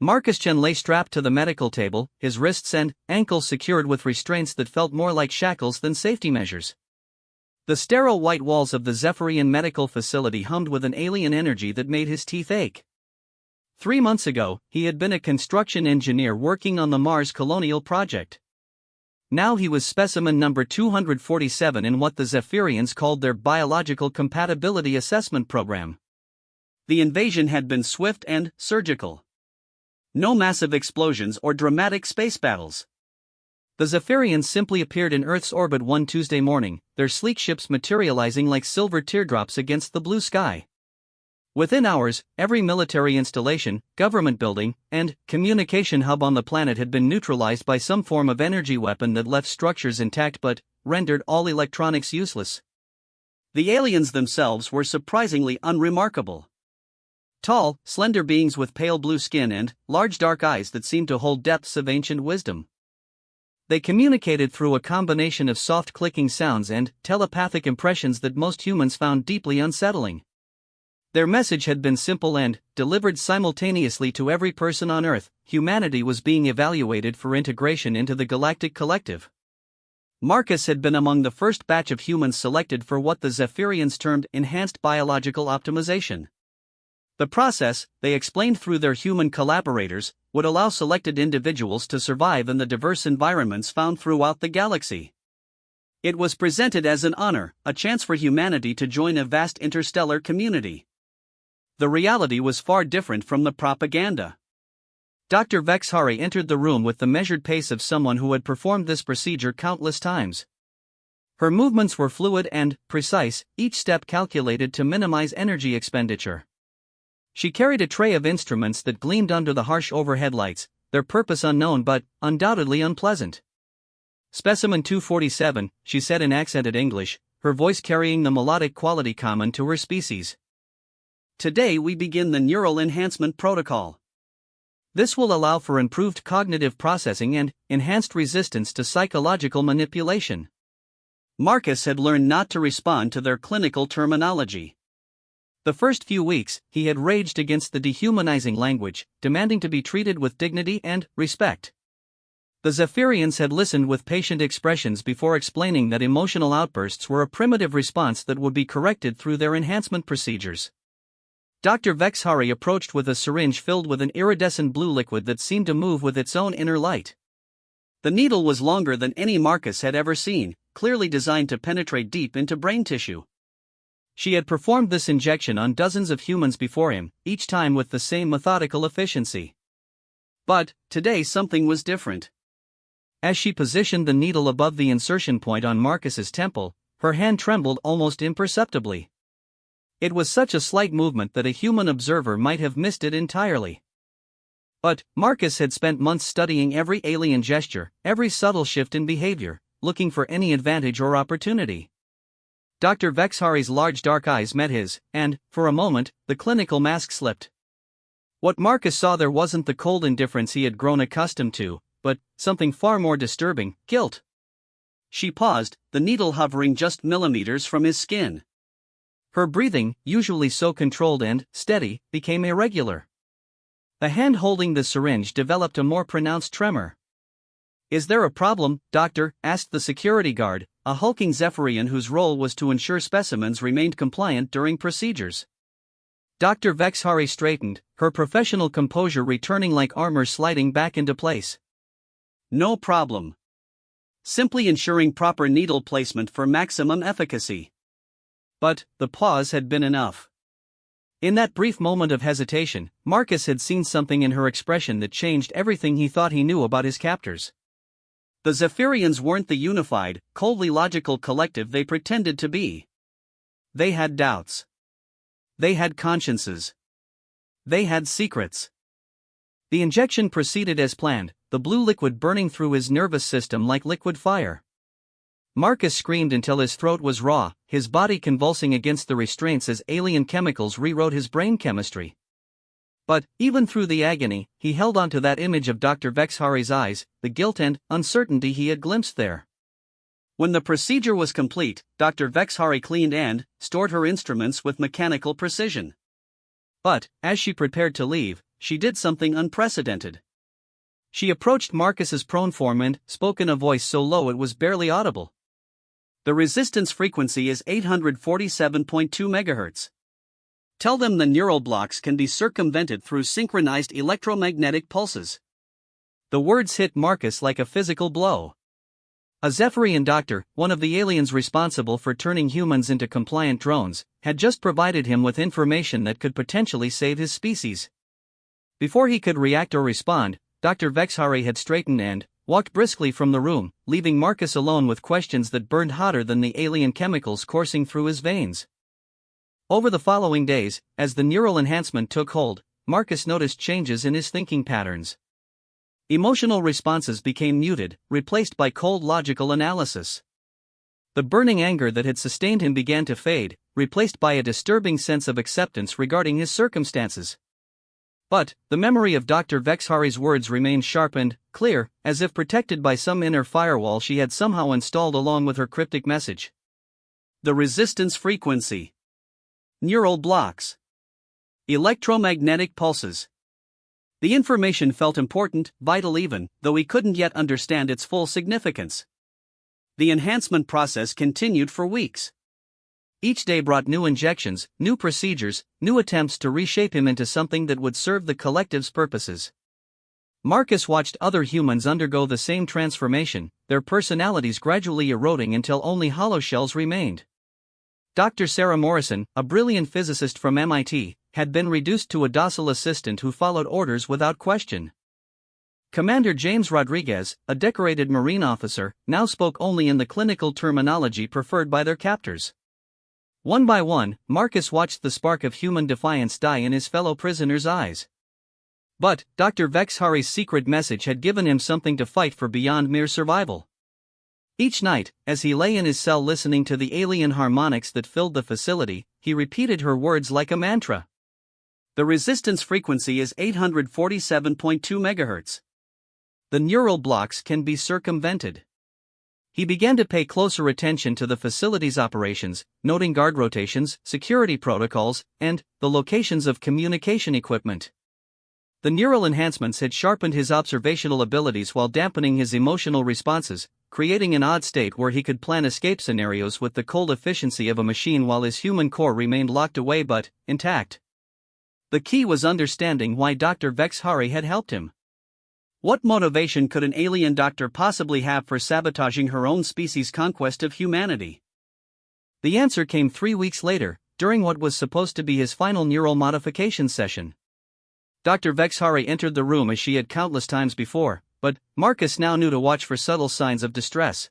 Marcus Chen lay strapped to the medical table, his wrists and ankles secured with restraints that felt more like shackles than safety measures. The sterile white walls of the Zephyrian medical facility hummed with an alien energy that made his teeth ache. 3 months ago, he had been a construction engineer working on the Mars Colonial Project. Now he was specimen number 247 in what the Zephyrians called their Biological Compatibility Assessment Program. The invasion had been swift and surgical. No massive explosions or dramatic space battles. The Zephyrians simply appeared in Earth's orbit one Tuesday morning, their sleek ships materializing like silver teardrops against the blue sky. Within hours, every military installation, government building, and communication hub on the planet had been neutralized by some form of energy weapon that left structures intact but rendered all electronics useless. The aliens themselves were surprisingly unremarkable. Tall, slender beings with pale blue skin and large dark eyes that seemed to hold depths of ancient wisdom. They communicated through a combination of soft clicking sounds and telepathic impressions that most humans found deeply unsettling. Their message had been simple and delivered simultaneously to every person on Earth: humanity was being evaluated for integration into the galactic collective. Marcus had been among the first batch of humans selected for what the Zephyrians termed enhanced biological optimization. The process, they explained through their human collaborators, would allow selected individuals to survive in the diverse environments found throughout the galaxy. It was presented as an honor, a chance for humanity to join a vast interstellar community. The reality was far different from the propaganda. Dr. Vexhari entered the room with the measured pace of someone who had performed this procedure countless times. Her movements were fluid and precise, each step calculated to minimize energy expenditure. She carried a tray of instruments that gleamed under the harsh overhead lights, their purpose unknown but undoubtedly unpleasant. Specimen 247, she said in accented English, her voice carrying the melodic quality common to her species. Today we begin the Neural Enhancement Protocol. This will allow for improved cognitive processing and enhanced resistance to psychological manipulation. Marcus had learned not to respond to their clinical terminology. The first few weeks, he had raged against the dehumanizing language, demanding to be treated with dignity and respect. The Zephyrians had listened with patient expressions before explaining that emotional outbursts were a primitive response that would be corrected through their enhancement procedures. Dr. Vexhari approached with a syringe filled with an iridescent blue liquid that seemed to move with its own inner light. The needle was longer than any Marcus had ever seen, clearly designed to penetrate deep into brain tissue. She had performed this injection on dozens of humans before him, each time with the same methodical efficiency. But today something was different. As she positioned the needle above the insertion point on Marcus's temple, her hand trembled almost imperceptibly. It was such a slight movement that a human observer might have missed it entirely. But Marcus had spent months studying every alien gesture, every subtle shift in behavior, looking for any advantage or opportunity. Dr. Vexhari's large dark eyes met his, and, for a moment, the clinical mask slipped. What Marcus saw there wasn't the cold indifference he had grown accustomed to, but something far more disturbing: guilt. She paused, the needle hovering just millimeters from his skin. Her breathing, usually so controlled and steady, became irregular. The hand holding the syringe developed a more pronounced tremor. "Is there a problem, doctor?" asked the security guard, a hulking Zephyrian whose role was to ensure specimens remained compliant during procedures. Dr. Vexhari straightened, her professional composure returning like armor sliding back into place. "No problem. Simply ensuring proper needle placement for maximum efficacy." But the pause had been enough. In that brief moment of hesitation, Marcus had seen something in her expression that changed everything he thought he knew about his captors. The Zephyrians weren't the unified, coldly logical collective they pretended to be. They had doubts. They had consciences. They had secrets. The injection proceeded as planned, the blue liquid burning through his nervous system like liquid fire. Marcus screamed until his throat was raw, his body convulsing against the restraints as alien chemicals rewrote his brain chemistry. But, even through the agony, he held on to that image of Dr. Vexhari's eyes, the guilt and uncertainty he had glimpsed there. When the procedure was complete, Dr. Vexhari cleaned and stored her instruments with mechanical precision. But, as she prepared to leave, she did something unprecedented. She approached Marcus's prone form and spoke in a voice so low it was barely audible. The resistance frequency is 847.2 MHz. Tell them the neural blocks can be circumvented through synchronized electromagnetic pulses. The words hit Marcus like a physical blow. A Zephyrian doctor, one of the aliens responsible for turning humans into compliant drones, had just provided him with information that could potentially save his species. Before he could react or respond, Dr. Vexhari had straightened and walked briskly from the room, leaving Marcus alone with questions that burned hotter than the alien chemicals coursing through his veins. Over the following days, as the neural enhancement took hold, Marcus noticed changes in his thinking patterns. Emotional responses became muted, replaced by cold logical analysis. The burning anger that had sustained him began to fade, replaced by a disturbing sense of acceptance regarding his circumstances. But the memory of Dr. Vexhari's words remained sharp and clear, as if protected by some inner firewall she had somehow installed along with her cryptic message. The resistance frequency. Neural blocks. Electromagnetic pulses. The information felt important, vital even, though he couldn't yet understand its full significance. The enhancement process continued for weeks. Each day brought new injections, new procedures, new attempts to reshape him into something that would serve the collective's purposes. Marcus watched other humans undergo the same transformation, their personalities gradually eroding until only hollow shells remained. Dr. Sarah Morrison, a brilliant physicist from MIT, had been reduced to a docile assistant who followed orders without question. Commander James Rodriguez, a decorated Marine officer, now spoke only in the clinical terminology preferred by their captors. One by one, Marcus watched the spark of human defiance die in his fellow prisoners' eyes. But Dr. Vexhari's secret message had given him something to fight for beyond mere survival. Each night, as he lay in his cell listening to the alien harmonics that filled the facility, he repeated her words like a mantra. The resistance frequency is 847.2 MHz. The neural blocks can be circumvented. He began to pay closer attention to the facility's operations, noting guard rotations, security protocols, and the locations of communication equipment. The neural enhancements had sharpened his observational abilities while dampening his emotional responses, creating an odd state where he could plan escape scenarios with the cold efficiency of a machine while his human core remained locked away but intact. The key was understanding why Dr. Vexhari had helped him. What motivation could an alien doctor possibly have for sabotaging her own species' conquest of humanity? The answer came 3 weeks later, during what was supposed to be his final neural modification session. Dr. Vexhari entered the room as she had countless times before, but Marcus now knew to watch for subtle signs of distress.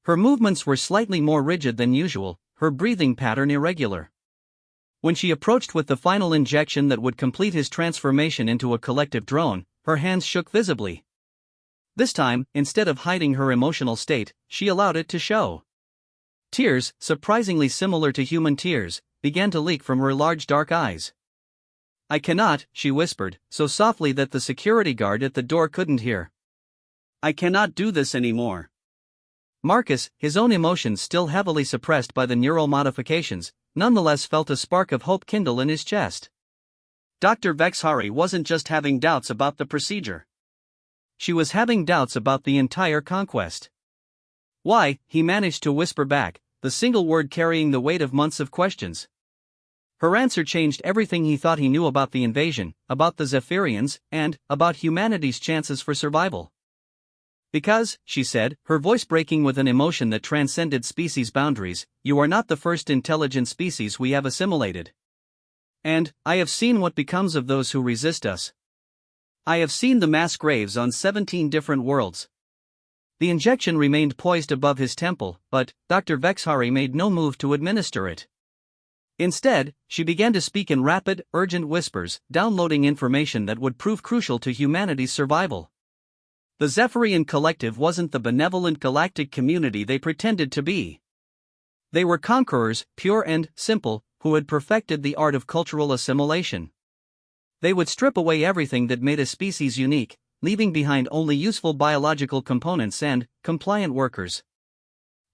Her movements were slightly more rigid than usual, her breathing pattern irregular. When she approached with the final injection that would complete his transformation into a collective drone, her hands shook visibly. This time, instead of hiding her emotional state, she allowed it to show. Tears, surprisingly similar to human tears, began to leak from her large dark eyes. "I cannot," she whispered, so softly that the security guard at the door couldn't hear. "I cannot do this anymore." Marcus, his own emotions still heavily suppressed by the neural modifications, nonetheless felt a spark of hope kindle in his chest. Dr. Vexhari wasn't just having doubts about the procedure. She was having doubts about the entire conquest. "Why?" he managed to whisper back, the single word carrying the weight of months of questions. Her answer changed everything he thought he knew about the invasion, about the Zephyrians, and about humanity's chances for survival. "Because," she said, her voice breaking with an emotion that transcended species boundaries, "you are not the first intelligent species we have assimilated. And I have seen what becomes of those who resist us. I have seen the mass graves on 17 different worlds." The injection remained poised above his temple, but Dr. Vexhari made no move to administer it. Instead, she began to speak in rapid, urgent whispers, downloading information that would prove crucial to humanity's survival. The Zephyrian collective wasn't the benevolent galactic community they pretended to be. They were conquerors, pure and simple, who had perfected the art of cultural assimilation. They would strip away everything that made a species unique, leaving behind only useful biological components and compliant workers.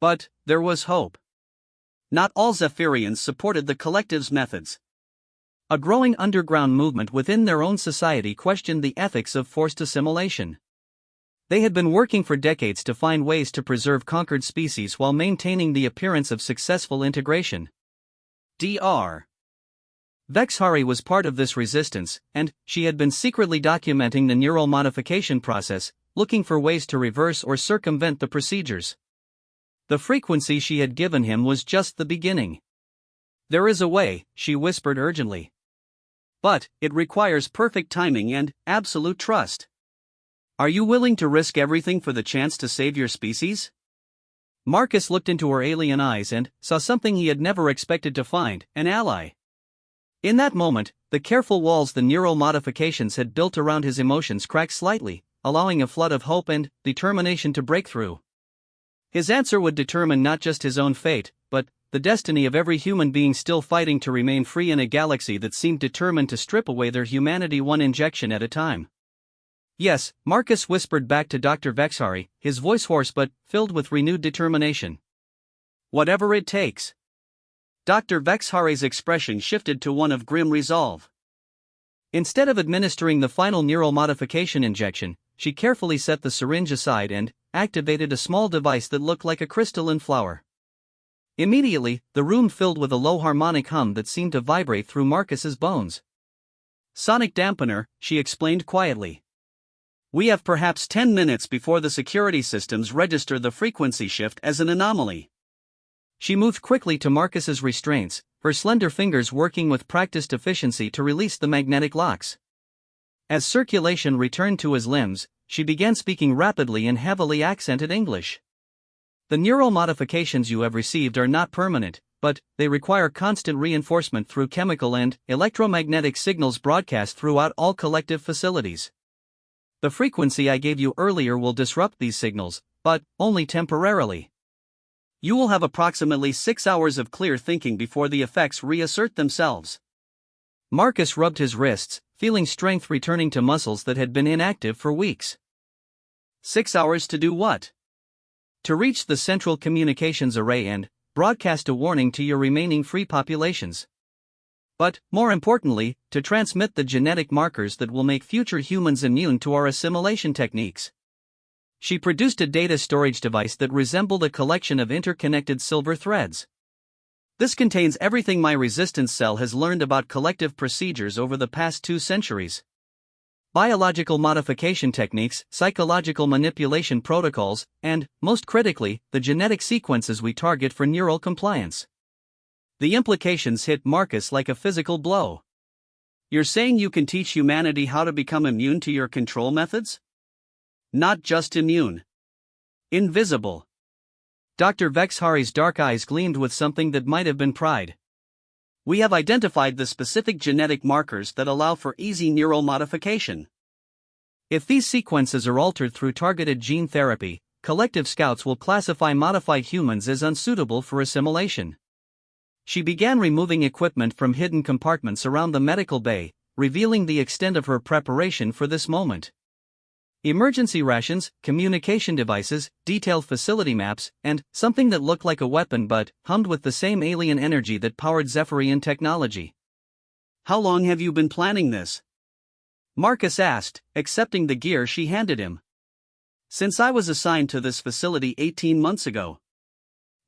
But there was hope. Not all Zephyrians supported the collective's methods. A growing underground movement within their own society questioned the ethics of forced assimilation. They had been working for decades to find ways to preserve conquered species while maintaining the appearance of successful integration. Dr. Vexhari was part of this resistance, and she had been secretly documenting the neural modification process, looking for ways to reverse or circumvent the procedures. The frequency she had given him was just the beginning. "There is a way," she whispered urgently. "But it requires perfect timing and absolute trust. Are you willing to risk everything for the chance to save your species?" Marcus looked into her alien eyes and saw something he had never expected to find: an ally. In that moment, the careful walls the neural modifications had built around his emotions cracked slightly, allowing a flood of hope and determination to break through. His answer would determine not just his own fate, but the destiny of every human being still fighting to remain free in a galaxy that seemed determined to strip away their humanity one injection at a time. "Yes," Marcus whispered back to Dr. Vexhari, his voice hoarse but filled with renewed determination. "Whatever it takes." Dr. Vexhari's expression shifted to one of grim resolve. Instead of administering the final neural modification injection, she carefully set the syringe aside and activated a small device that looked like a crystalline flower. Immediately, the room filled with a low harmonic hum that seemed to vibrate through Marcus's bones. "Sonic dampener," she explained quietly. "We have perhaps 10 minutes before the security systems register the frequency shift as an anomaly." She moved quickly to Marcus's restraints, her slender fingers working with practiced efficiency to release the magnetic locks. As circulation returned to his limbs, she began speaking rapidly in heavily accented English. "The neural modifications you have received are not permanent, but they require constant reinforcement through chemical and electromagnetic signals broadcast throughout all collective facilities. The frequency I gave you earlier will disrupt these signals, but only temporarily. You will have approximately 6 hours of clear thinking before the effects reassert themselves." Marcus rubbed his wrists, feeling strength returning to muscles that had been inactive for weeks. 6 hours to do what? "To reach the central communications array and broadcast a warning to your remaining free populations. But, more importantly, to transmit the genetic markers that will make future humans immune to our assimilation techniques." She produced a data storage device that resembled a collection of interconnected silver threads. "This contains everything my resistance cell has learned about collective procedures over the past 2 centuries. Biological modification techniques, psychological manipulation protocols, and, most critically, the genetic sequences we target for neural compliance." The implications hit Marcus like a physical blow. "You're saying you can teach humanity how to become immune to your control methods? Not just immune. Invisible." Dr. Vexhari's dark eyes gleamed with something that might have been pride. "We have identified the specific genetic markers that allow for easy neural modification. If these sequences are altered through targeted gene therapy, collective scouts will classify modified humans as unsuitable for assimilation." She began removing equipment from hidden compartments around the medical bay, revealing the extent of her preparation for this moment. Emergency rations, communication devices, detailed facility maps, and something that looked like a weapon but hummed with the same alien energy that powered Zephyrian technology. "How long have you been planning this?" Marcus asked, accepting the gear she handed him. "Since I was assigned to this facility 18 months ago.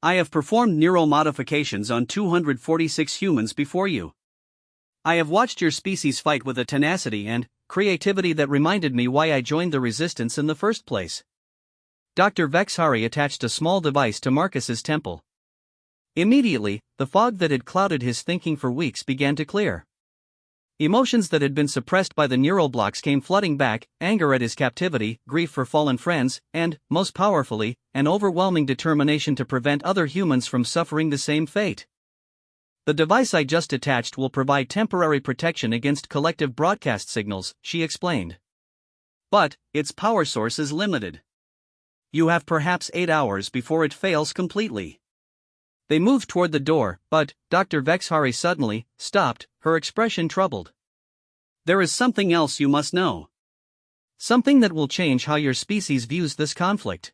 I have performed neural modifications on 246 humans before you. I have watched your species fight with a tenacity and creativity that reminded me why I joined the resistance in the first place." Dr. Vexhari attached a small device to Marcus's temple. Immediately, the fog that had clouded his thinking for weeks began to clear. Emotions that had been suppressed by the neural blocks came flooding back: anger at his captivity, grief for fallen friends, and, most powerfully, an overwhelming determination to prevent other humans from suffering the same fate. "The device I just attached will provide temporary protection against collective broadcast signals," she explained. "But its power source is limited. You have perhaps 8 hours before it fails completely." They moved toward the door, but Dr. Vexhari suddenly stopped, her expression troubled. "There is something else you must know. Something that will change how your species views this conflict."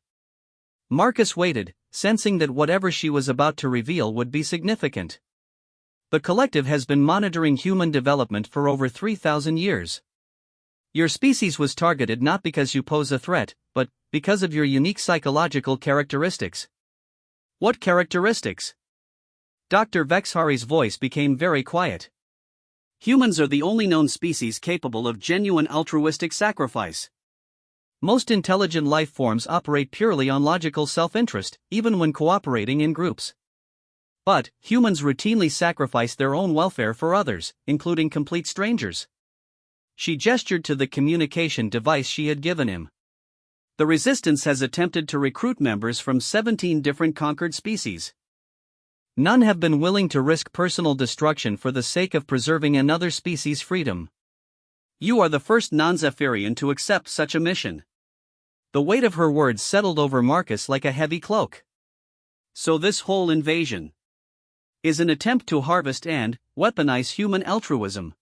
Marcus waited, sensing that whatever she was about to reveal would be significant. The collective has been monitoring human development for over 3,000 years. Your species was targeted not because you pose a threat, but because of your unique psychological characteristics. What characteristics? Dr. Vexhari's voice became very quiet. Humans are the only known species capable of genuine altruistic sacrifice. Most intelligent life forms operate purely on logical self-interest, even when cooperating in groups. But humans routinely sacrifice their own welfare for others, including complete strangers. She gestured to the communication device she had given him. The Resistance has attempted to recruit members from 17 different conquered species. None have been willing to risk personal destruction for the sake of preserving another species' freedom. You are the first non-Zephyrian to accept such a mission. The weight of her words settled over Marcus like a heavy cloak. So this whole invasion is an attempt to harvest and weaponize human altruism.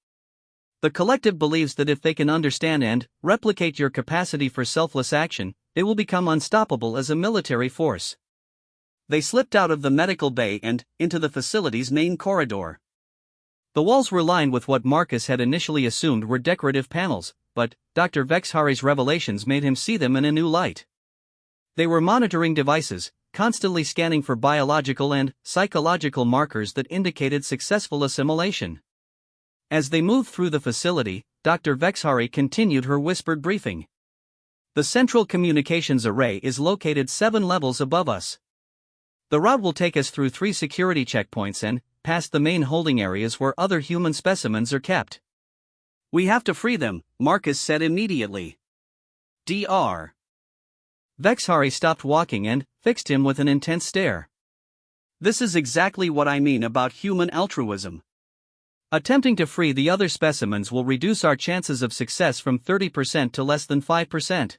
The collective believes that if they can understand and replicate your capacity for selfless action, they will become unstoppable as a military force. They slipped out of the medical bay and into the facility's main corridor. The walls were lined with what Marcus had initially assumed were decorative panels, but Dr. Vexhari's revelations made him see them in a new light. They were monitoring devices, constantly scanning for biological and psychological markers that indicated successful assimilation. As they moved through the facility, Dr. Vexhari continued her whispered briefing. The central communications array is located 7 levels above us. The route will take us through 3 security checkpoints and past the main holding areas where other human specimens are kept. We have to free them, Marcus said immediately. Dr. Vexhari stopped walking and fixed him with an intense stare. This is exactly what I mean about human altruism. Attempting to free the other specimens will reduce our chances of success from 30% to less than 5%.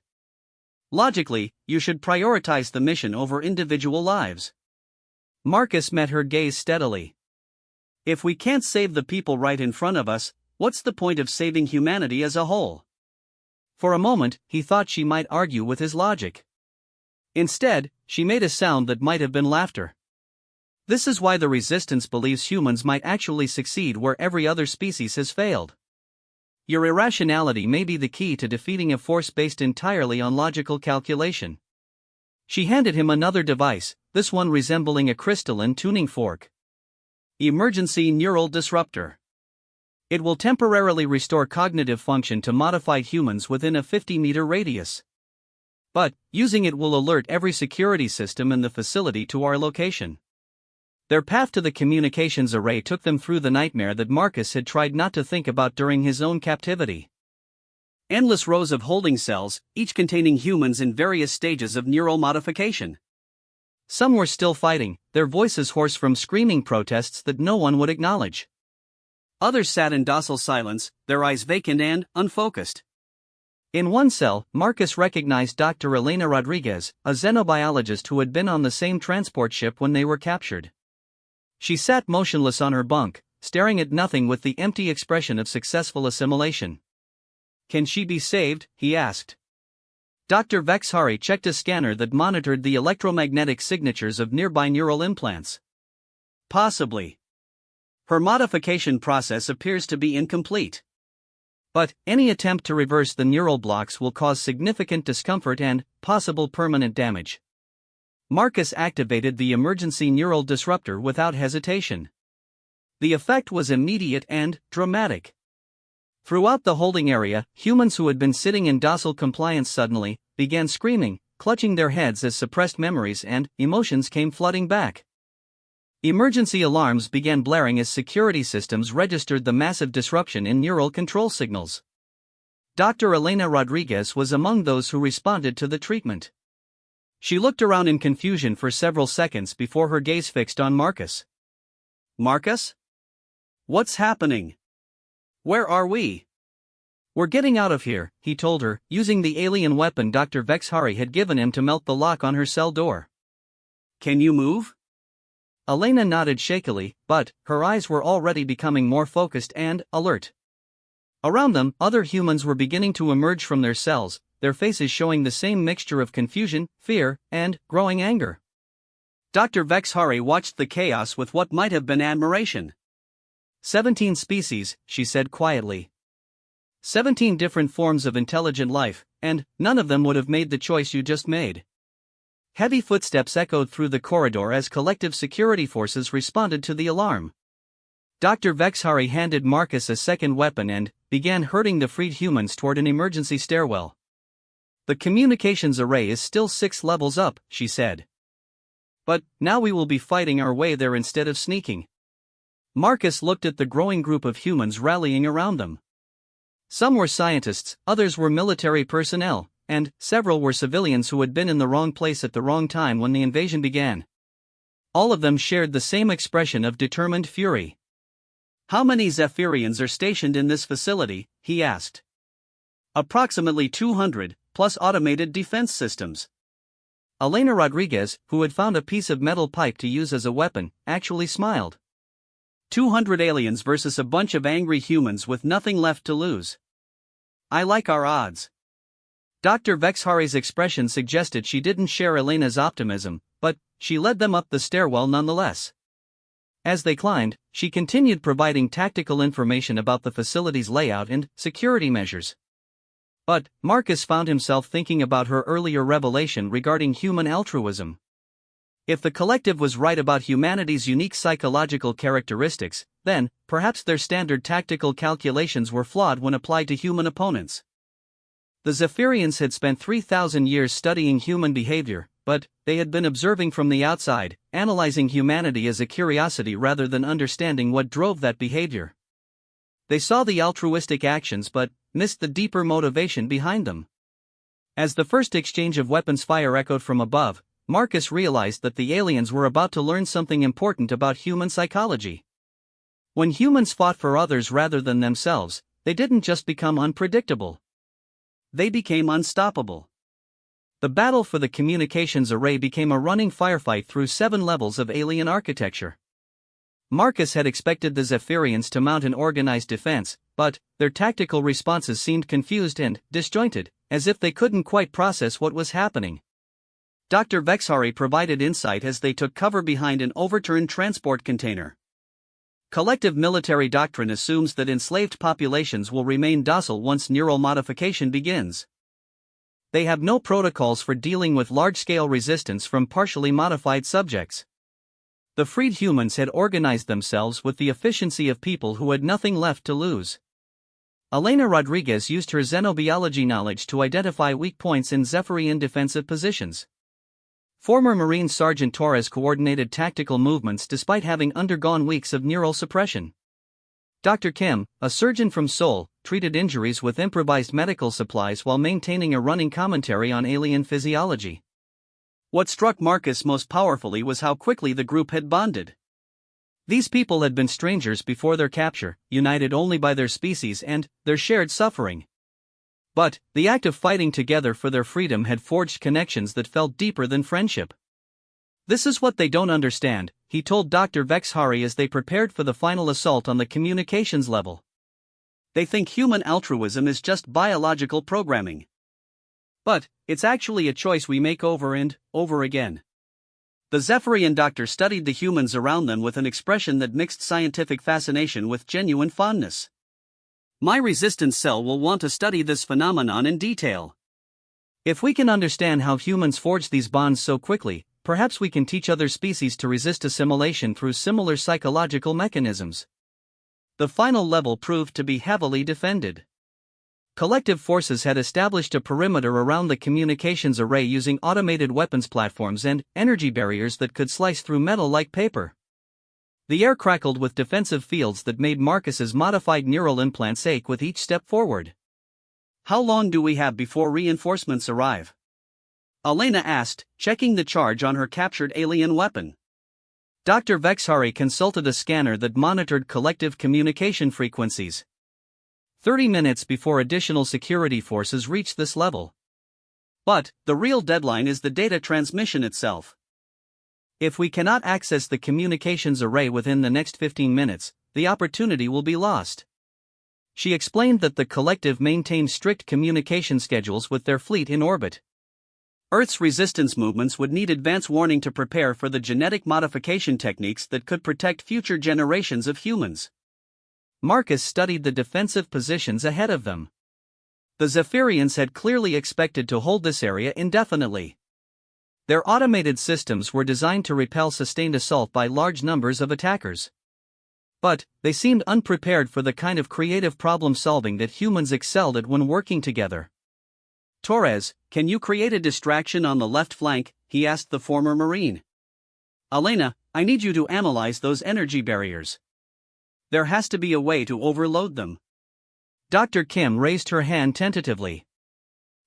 Logically, you should prioritize the mission over individual lives. Marcus met her gaze steadily. If we can't save the people right in front of us, what's the point of saving humanity as a whole? For a moment, he thought she might argue with his logic. Instead, she made a sound that might have been laughter. This is why the Resistance believes humans might actually succeed where every other species has failed. Your irrationality may be the key to defeating a force based entirely on logical calculation. She handed him another device, this one resembling a crystalline tuning fork. Emergency Neural Disruptor. It will temporarily restore cognitive function to modified humans within a 50-meter radius. But, using it will alert every security system in the facility to our location. Their path to the communications array took them through the nightmare that Marcus had tried not to think about during his own captivity. Endless rows of holding cells, each containing humans in various stages of neural modification. Some were still fighting, their voices hoarse from screaming protests that no one would acknowledge. Others sat in docile silence, their eyes vacant and unfocused. In one cell, Marcus recognized Dr. Elena Rodriguez, a xenobiologist who had been on the same transport ship when they were captured. She sat motionless on her bunk, staring at nothing with the empty expression of successful assimilation. Can she be saved? He asked. Dr. Vexhari checked a scanner that monitored the electromagnetic signatures of nearby neural implants. Possibly. Her modification process appears to be incomplete. But any attempt to reverse the neural blocks will cause significant discomfort and possible permanent damage. Marcus activated the emergency neural disruptor without hesitation. The effect was immediate and dramatic. Throughout the holding area, humans who had been sitting in docile compliance suddenly began screaming, clutching their heads as suppressed memories and emotions came flooding back. Emergency alarms began blaring as security systems registered the massive disruption in neural control signals. Dr. Elena Rodriguez was among those who responded to the treatment. She looked around in confusion for several seconds before her gaze fixed on Marcus. Marcus? What's happening? Where are we? We're getting out of here, he told her, using the alien weapon Dr. Vexhari had given him to melt the lock on her cell door. Can you move? Elena nodded shakily, but her eyes were already becoming more focused and alert. Around them, other humans were beginning to emerge from their cells, their faces showing the same mixture of confusion, fear, and growing anger. Dr. Vexhari watched the chaos with what might have been admiration. 17 species, she said quietly. 17 different forms of intelligent life, and none of them would have made the choice you just made. Heavy footsteps echoed through the corridor as collective security forces responded to the alarm. Dr. Vexhari handed Marcus a second weapon and began herding the freed humans toward an emergency stairwell. The communications array is still 6 levels up, she said. But now we will be fighting our way there instead of sneaking. Marcus looked at the growing group of humans rallying around them. Some were scientists, others were military personnel, and several were civilians who had been in the wrong place at the wrong time when the invasion began. All of them shared the same expression of determined fury. "How many Zephyrians are stationed in this facility?" he asked. "Approximately 200, plus automated defense systems." Elena Rodriguez, who had found a piece of metal pipe to use as a weapon, actually smiled. 200 aliens versus a bunch of angry humans with nothing left to lose. I like our odds. Dr. Vexhari's expression suggested she didn't share Elena's optimism, but she led them up the stairwell nonetheless. As they climbed, she continued providing tactical information about the facility's layout and security measures. But Marcus found himself thinking about her earlier revelation regarding human altruism. If the collective was right about humanity's unique psychological characteristics, then perhaps their standard tactical calculations were flawed when applied to human opponents. The Zephyrians had spent 3,000 years studying human behavior, but they had been observing from the outside, analyzing humanity as a curiosity rather than understanding what drove that behavior. They saw the altruistic actions but missed the deeper motivation behind them. As the first exchange of weapons fire echoed from above, Marcus realized that the aliens were about to learn something important about human psychology. When humans fought for others rather than themselves, they didn't just become unpredictable. They became unstoppable. The battle for the communications array became a running firefight through 7 levels of alien architecture. Marcus had expected the Zephyrians to mount an organized defense, but their tactical responses seemed confused and disjointed, as if they couldn't quite process what was happening. Dr. Vexhari provided insight as they took cover behind an overturned transport container. Collective military doctrine assumes that enslaved populations will remain docile once neural modification begins. They have no protocols for dealing with large-scale resistance from partially modified subjects. The freed humans had organized themselves with the efficiency of people who had nothing left to lose. Elena Rodriguez used her xenobiology knowledge to identify weak points in Zephyrian defensive positions. Former Marine Sergeant Torres coordinated tactical movements despite having undergone weeks of neural suppression. Dr. Kim, a surgeon from Seoul, treated injuries with improvised medical supplies while maintaining a running commentary on alien physiology. What struck Marcus most powerfully was how quickly the group had bonded. These people had been strangers before their capture, united only by their species and their shared suffering. But the act of fighting together for their freedom had forged connections that felt deeper than friendship. "This is what they don't understand," he told Dr. Vexhari as they prepared for the final assault on the communications level. "They think human altruism is just biological programming. But it's actually a choice we make over and over again." The Zephyrian doctor studied the humans around them with an expression that mixed scientific fascination with genuine fondness. "My resistance cell will want to study this phenomenon in detail. If we can understand how humans forge these bonds so quickly, perhaps we can teach other species to resist assimilation through similar psychological mechanisms." The final level proved to be heavily defended. Collective forces had established a perimeter around the communications array using automated weapons platforms and energy barriers that could slice through metal like paper. The air crackled with defensive fields that made Marcus's modified neural implants ache with each step forward. "How long do we have before reinforcements arrive?" Elena asked, checking the charge on her captured alien weapon. Dr. Vexhari consulted a scanner that monitored collective communication frequencies. 30 minutes before additional security forces reach this level. But the real deadline is the data transmission itself. If we cannot access the communications array within the next 15 minutes, the opportunity will be lost. She explained that the collective maintained strict communication schedules with their fleet in orbit. Earth's resistance movements would need advance warning to prepare for the genetic modification techniques that could protect future generations of humans. Marcus studied the defensive positions ahead of them. The Zephyrians had clearly expected to hold this area indefinitely. Their automated systems were designed to repel sustained assault by large numbers of attackers. But they seemed unprepared for the kind of creative problem-solving that humans excelled at when working together. "Torres, can you create a distraction on the left flank?" he asked the former Marine. "Elena, I need you to analyze those energy barriers. There has to be a way to overload them." Dr. Kim raised her hand tentatively.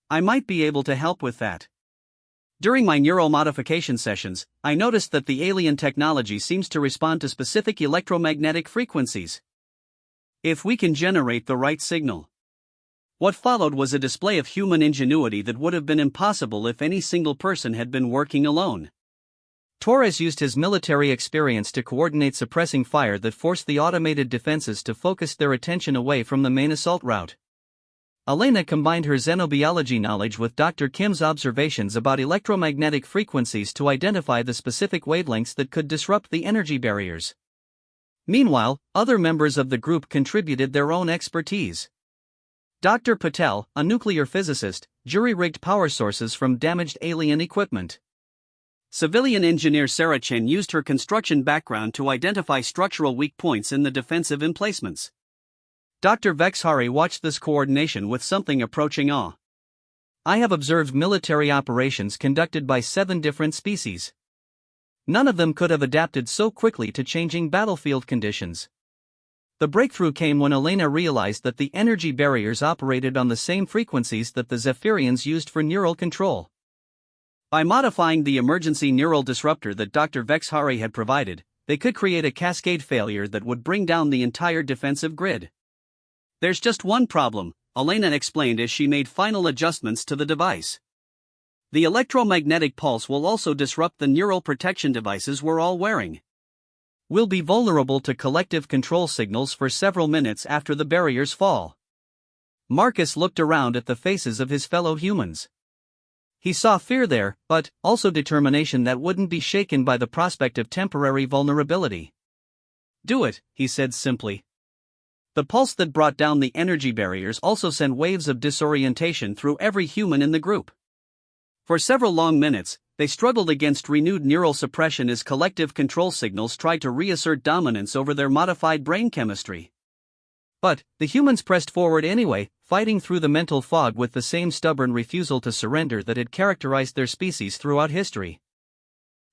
"I might be able to help with that. During my neural modification sessions, I noticed that the alien technology seems to respond to specific electromagnetic frequencies. If we can generate the right signal." What followed was a display of human ingenuity that would have been impossible if any single person had been working alone. Torres used his military experience to coordinate suppressing fire that forced the automated defenses to focus their attention away from the main assault route. Elena combined her xenobiology knowledge with Dr. Kim's observations about electromagnetic frequencies to identify the specific wavelengths that could disrupt the energy barriers. Meanwhile, other members of the group contributed their own expertise. Dr. Patel, a nuclear physicist, jury-rigged power sources from damaged alien equipment. Civilian engineer Sarah Chen used her construction background to identify structural weak points in the defensive emplacements. Dr. Vexhari watched this coordination with something approaching awe. "I have observed military operations conducted by 7 different species. None of them could have adapted so quickly to changing battlefield conditions." The breakthrough came when Elena realized that the energy barriers operated on the same frequencies that the Zephyrians used for neural control. By modifying the emergency neural disruptor that Dr. Vexhari had provided, they could create a cascade failure that would bring down the entire defensive grid. "There's just one problem," Elena explained as she made final adjustments to the device. "The electromagnetic pulse will also disrupt the neural protection devices we're all wearing. We'll be vulnerable to collective control signals for several minutes after the barriers fall." Marcus looked around at the faces of his fellow humans. He saw fear there, but also determination that wouldn't be shaken by the prospect of temporary vulnerability. "Do it," he said simply. The pulse that brought down the energy barriers also sent waves of disorientation through every human in the group. For several long minutes, they struggled against renewed neural suppression as collective control signals tried to reassert dominance over their modified brain chemistry. But the humans pressed forward anyway, fighting through the mental fog with the same stubborn refusal to surrender that had characterized their species throughout history.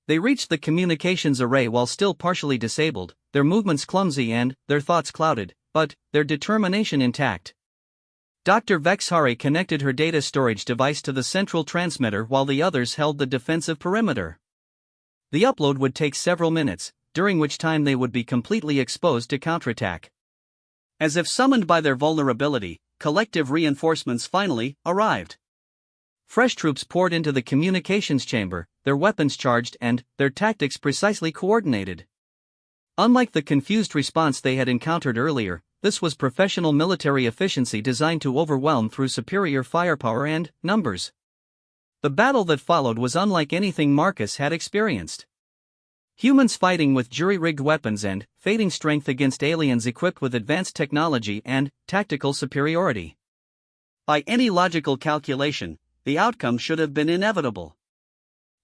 They reached the communications array while still partially disabled, their movements clumsy and their thoughts clouded, but their determination intact. Dr. Vexhari connected her data storage device to the central transmitter while the others held the defensive perimeter. The upload would take several minutes, during which time they would be completely exposed to counterattack. As if summoned by their vulnerability, collective reinforcements finally arrived. Fresh troops poured into the communications chamber, their weapons charged and their tactics precisely coordinated. Unlike the confused response they had encountered earlier, this was professional military efficiency designed to overwhelm through superior firepower and numbers. The battle that followed was unlike anything Marcus had experienced. Humans fighting with jury-rigged weapons and fading strength against aliens equipped with advanced technology and tactical superiority. By any logical calculation, the outcome should have been inevitable.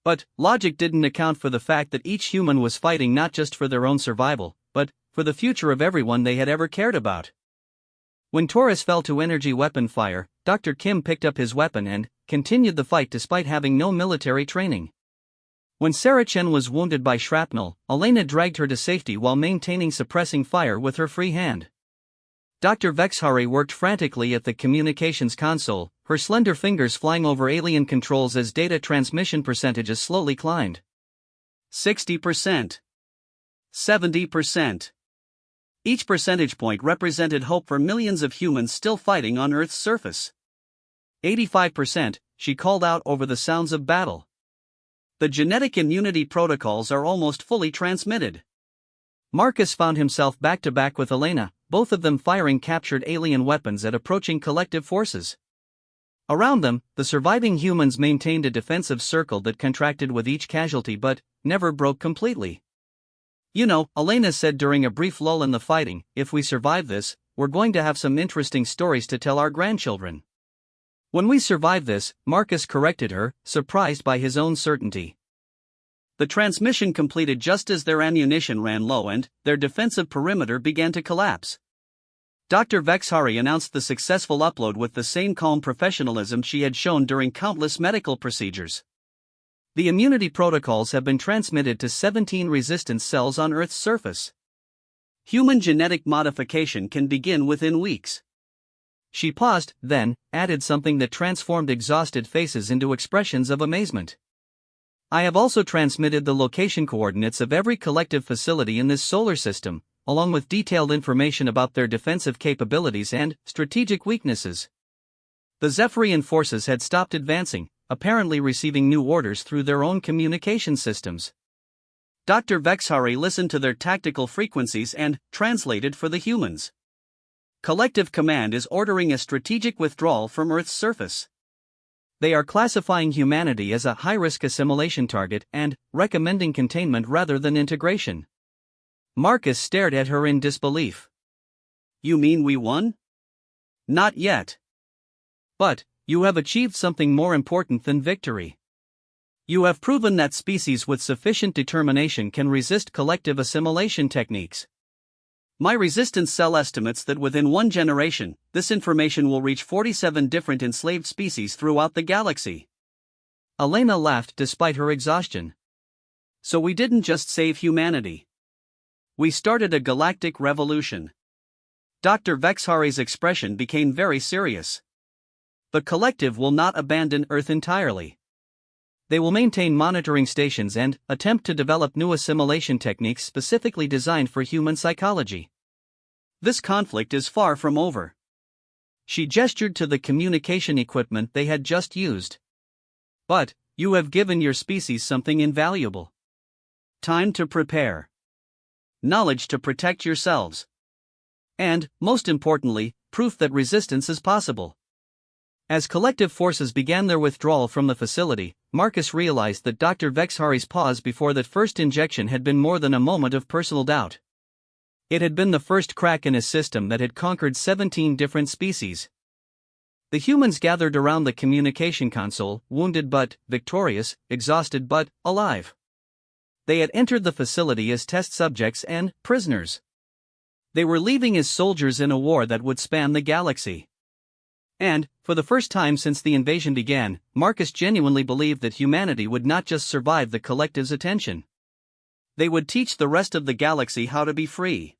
But logic didn't account for the fact that each human was fighting not just for their own survival, but for the future of everyone they had ever cared about. When Torres fell to energy weapon fire, Dr. Kim picked up his weapon and continued the fight despite having no military training. When Sarah Chen was wounded by shrapnel, Elena dragged her to safety while maintaining suppressing fire with her free hand. Dr. Vexhari worked frantically at the communications console, her slender fingers flying over alien controls as data transmission percentages slowly climbed. 60%. 70%. Each percentage point represented hope for millions of humans still fighting on Earth's surface. 85%, she called out over the sounds of battle. The genetic immunity protocols are almost fully transmitted. Marcus found himself back-to-back with Elena, both of them firing captured alien weapons at approaching collective forces. Around them, the surviving humans maintained a defensive circle that contracted with each casualty but never broke completely. You know, Elena said during a brief lull in the fighting, if we survive this, we're going to have some interesting stories to tell our grandchildren. When we survive this, Marcus corrected her, surprised by his own certainty. The transmission completed just as their ammunition ran low and their defensive perimeter began to collapse. Dr. Vexhari announced the successful upload with the same calm professionalism she had shown during countless medical procedures. The immunity protocols have been transmitted to 17 resistance cells on Earth's surface. Human genetic modification can begin within weeks. She paused, then added something that transformed exhausted faces into expressions of amazement. I have also transmitted the location coordinates of every collective facility in this solar system, along with detailed information about their defensive capabilities and strategic weaknesses. The Zephyrian forces had stopped advancing, apparently receiving new orders through their own communication systems. Dr. Vexhari listened to their tactical frequencies and translated for the humans. Collective Command is ordering a strategic withdrawal from Earth's surface. They are classifying humanity as a high-risk assimilation target and recommending containment rather than integration. Marcus stared at her in disbelief. You mean we won? Not yet. But you have achieved something more important than victory. You have proven that species with sufficient determination can resist collective assimilation techniques. My resistance cell estimates that within one generation, this information will reach 47 different enslaved species throughout the galaxy. Elena laughed despite her exhaustion. So we didn't just save humanity. We started a galactic revolution. Dr. Vexhari's expression became very serious. The collective will not abandon Earth entirely. They will maintain monitoring stations and attempt to develop new assimilation techniques specifically designed for human psychology. This conflict is far from over. She gestured to the communication equipment they had just used. But you have given your species something invaluable. Time to prepare. Knowledge to protect yourselves. And, most importantly, proof that resistance is possible. As collective forces began their withdrawal from the facility, Marcus realized that Dr. Vexhari's pause before that first injection had been more than a moment of personal doubt. It had been the first crack in his system that had conquered 17 different species. The humans gathered around the communication console, wounded but victorious, exhausted but alive. They had entered the facility as test subjects and prisoners. They were leaving as soldiers in a war that would span the galaxy. And, for the first time since the invasion began, Marcus genuinely believed that humanity would not just survive the collective's attention. They would teach the rest of the galaxy how to be free.